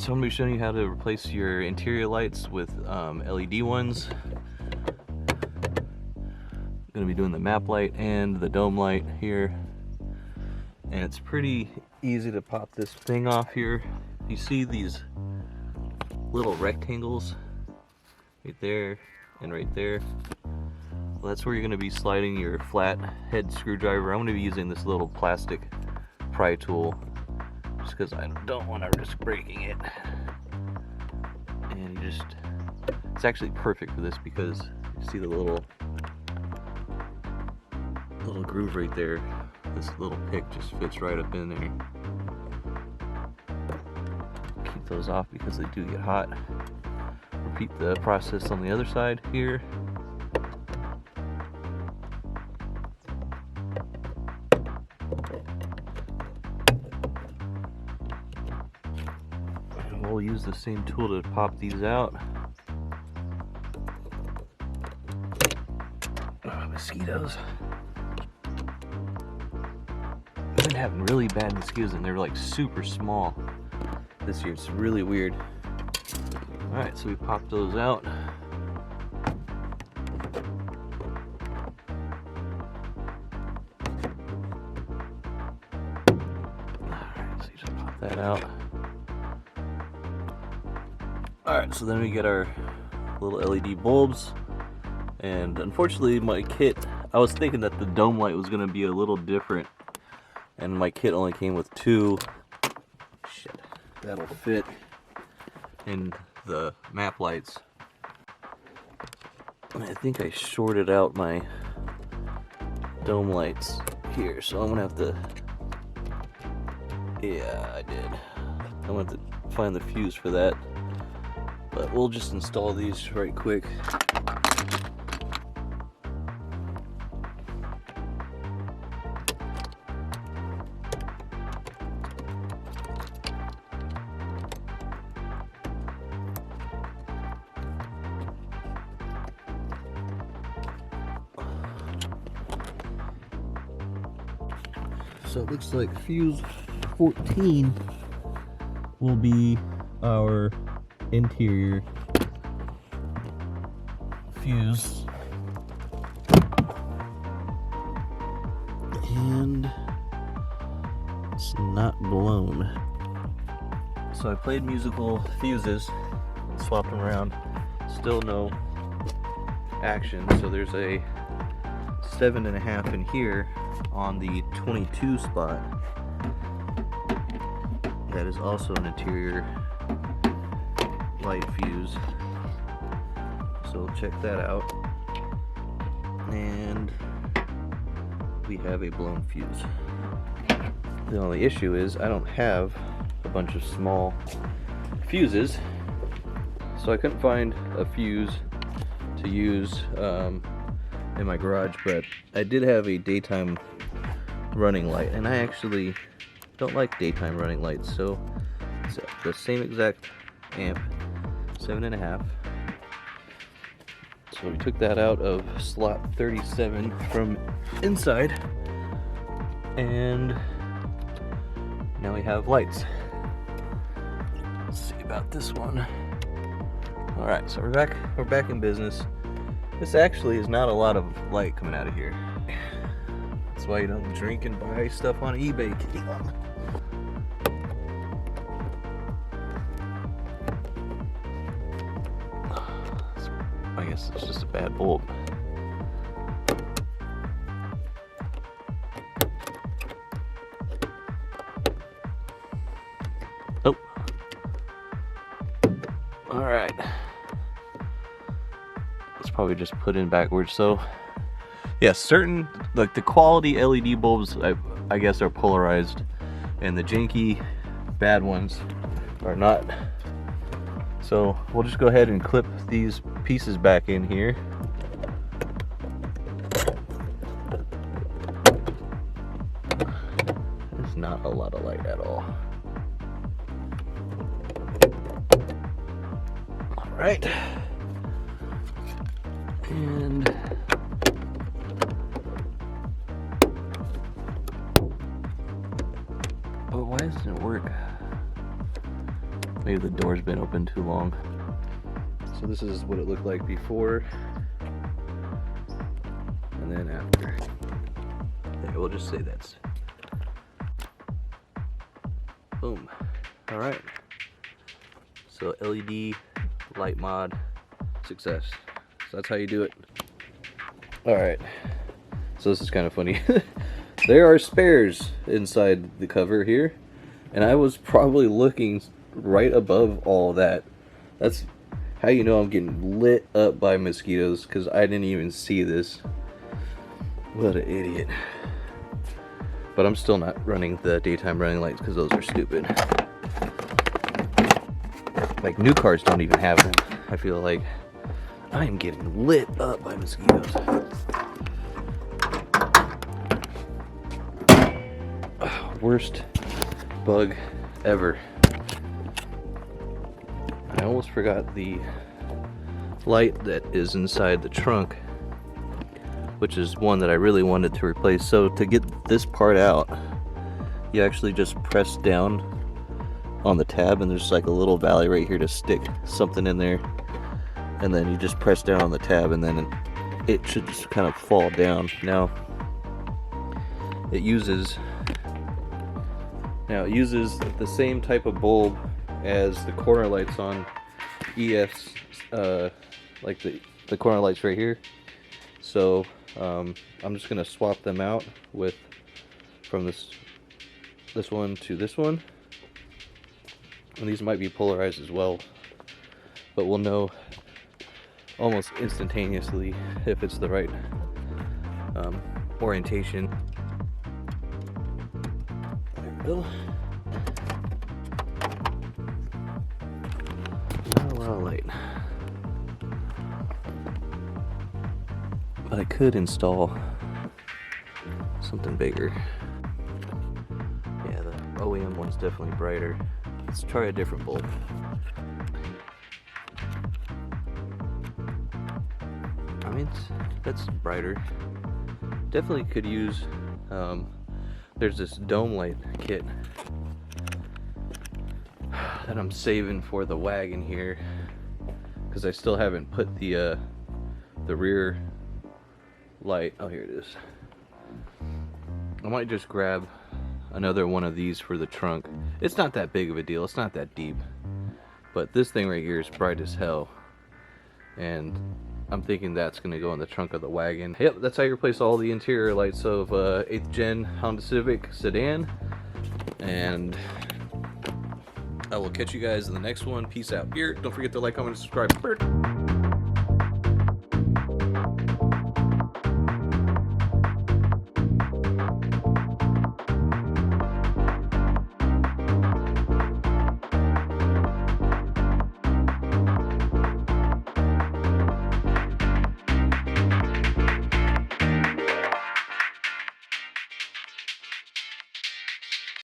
So I'm going to be showing you how to replace your interior lights with LED ones. I'm going to be doing the map light and the dome light here. And it's pretty easy to pop this thing off here. You see these little rectangles right there and right there. Well, that's where you're going to be sliding your flat head screwdriver. I'm going to be using this little plastic pry tool just because I don't want to risk breaking it. And you just, it's actually perfect for this because you see the little groove right there. This little pick just fits right up in there. Keep those off because they do get hot. Repeat the process on the other side here. And we'll use the same tool to pop these out. Oh, mosquitoes. I've been having really bad mosquitoes and they're like super small this year. It's really weird. Alright, so we pop those out. Alright, so you just pop that out. Alright, so then we get our little LED bulbs. And unfortunately my kit, I was thinking that the dome light was going to be a little different. And my kit only came with 2. Shit, that'll fit in the map lights. And I think I shorted out my dome lights here, so I'm gonna have to. Yeah, I did. I'm gonna have to find the fuse for that. But we'll just install these right quick. So it looks like fuse 14 will be our interior fuse. And it's not blown. So I played musical fuses, swapped them around, still no action. So there's a 7.5 in here on the 22 spot. That is also an interior light fuse. So check that out. And we have a blown fuse. The only issue is I don't have a bunch of small fuses, so I couldn't find a fuse to use in my garage, but I did have a daytime running light, and I actually don't like daytime running lights, so it's the same exact amp, 7.5. So we took that out of slot 37 from inside, and now we have lights. Let's see about this one. All right, so we're back in business. This actually is not a lot of light coming out of here. That's why you don't drink and buy stuff on eBay. I guess it's just a bad bulb. Oh. All right. It's probably just put in backwards. So yeah, certain, like the quality LED bulbs I guess are polarized, and the janky bad ones are not. So we'll just go ahead and clip these pieces back in here. There's not a lot of light at all. All right. And oh, why doesn't it work? Maybe the door's been open too long. So this is what it looked like before and then after. Yeah, we'll just say that's boom. All right. So LED light mod success. So that's how you do it. All right. So this is kind of funny. There are spares inside the cover here, and I was probably looking right above all that. That's how you know I'm getting lit up by mosquitoes, because I didn't even see this. What an idiot. But I'm still not running the daytime running lights because those are stupid. Like, new cars don't even have them. I feel like I am getting lit up by mosquitoes. Worst bug ever. I almost forgot the light that is inside the trunk, which is one that I really wanted to replace. So to get this part out, you actually just press down on the tab, and there's like a little valley right here to stick something in there, and then you just press down on the tab, and then it should just kind of fall down. Now it uses the same type of bulb as the corner lights on EFs, like the corner lights right here. So I'm just gonna swap them out from this one to this one, and these might be polarized as well, but we'll know almost instantaneously if it's the right orientation. There we go. Not a lot of light, but I could install something bigger. Yeah, the OEM one's definitely brighter. Let's try a different bulb. I mean, that's brighter. Definitely could use, there's this dome light kit that I'm saving for the wagon here, because I still haven't put the rear light. Oh, here it is. I might just grab another one of these for the trunk. It's not that big of a deal, it's not that deep, but this thing right here is bright as hell, and I'm thinking that's gonna go in the trunk of the wagon. Yep, that's how you replace all the interior lights of 8th gen Honda Civic sedan. And I will catch you guys in the next one. Peace out. Here, don't forget to like, comment, and subscribe.